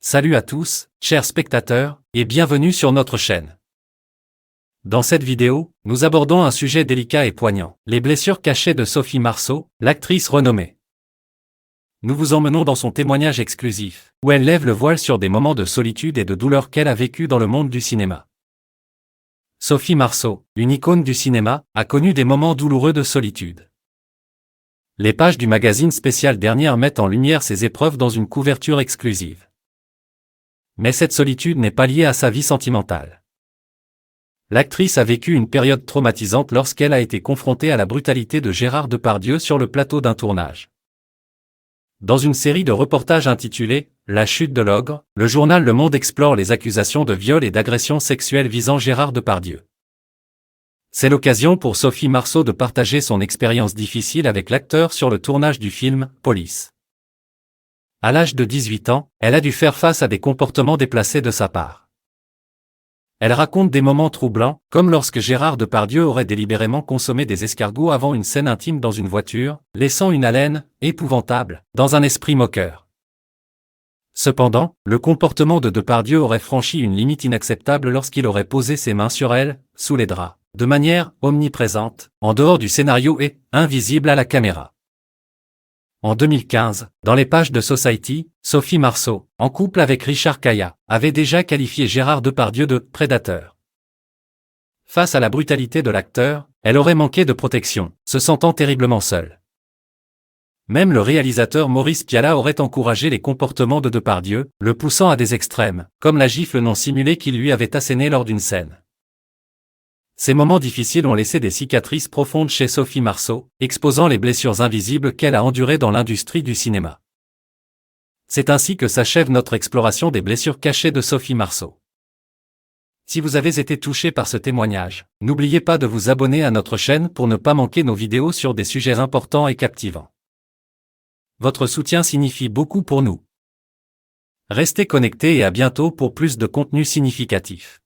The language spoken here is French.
Salut à tous, chers spectateurs, et bienvenue sur notre chaîne. Dans cette vidéo, nous abordons un sujet délicat et poignant, les blessures cachées de Sophie Marceau, l'actrice renommée. Nous vous emmenons dans son témoignage exclusif, où elle lève le voile sur des moments de solitude et de douleur qu'elle a vécu dans le monde du cinéma. Sophie Marceau, une icône du cinéma, a connu des moments douloureux de solitude. Les pages du magazine spécial Dernière mettent en lumière ses épreuves dans une couverture exclusive. Mais cette solitude n'est pas liée à sa vie sentimentale. L'actrice a vécu une période traumatisante lorsqu'elle a été confrontée à la brutalité de Gérard Depardieu sur le plateau d'un tournage. Dans une série de reportages intitulée « La chute de l'ogre », le journal Le Monde explore les accusations de viol et d'agression sexuelle visant Gérard Depardieu. C'est l'occasion pour Sophie Marceau de partager son expérience difficile avec l'acteur sur le tournage du film « Police ». À l'âge de 18 ans, elle a dû faire face à des comportements déplacés de sa part. Elle raconte des moments troublants, comme lorsque Gérard Depardieu aurait délibérément consommé des escargots avant une scène intime dans une voiture, laissant une haleine épouvantable dans un esprit moqueur. Cependant, le comportement de Depardieu aurait franchi une limite inacceptable lorsqu'il aurait posé ses mains sur elle, sous les draps, de manière omniprésente, en dehors du scénario et invisible à la caméra. En 2015, dans les pages de Society, Sophie Marceau, en couple avec Richard Kaya, avait déjà qualifié Gérard Depardieu de « prédateur ». Face à la brutalité de l'acteur, elle aurait manqué de protection, se sentant terriblement seule. Même le réalisateur Maurice Pialat aurait encouragé les comportements de Depardieu, le poussant à des extrêmes, comme la gifle non simulée qu'il lui avait assénée lors d'une scène. Ces moments difficiles ont laissé des cicatrices profondes chez Sophie Marceau, exposant les blessures invisibles qu'elle a endurées dans l'industrie du cinéma. C'est ainsi que s'achève notre exploration des blessures cachées de Sophie Marceau. Si vous avez été touché par ce témoignage, n'oubliez pas de vous abonner à notre chaîne pour ne pas manquer nos vidéos sur des sujets importants et captivants. Votre soutien signifie beaucoup pour nous. Restez connectés et à bientôt pour plus de contenu significatif.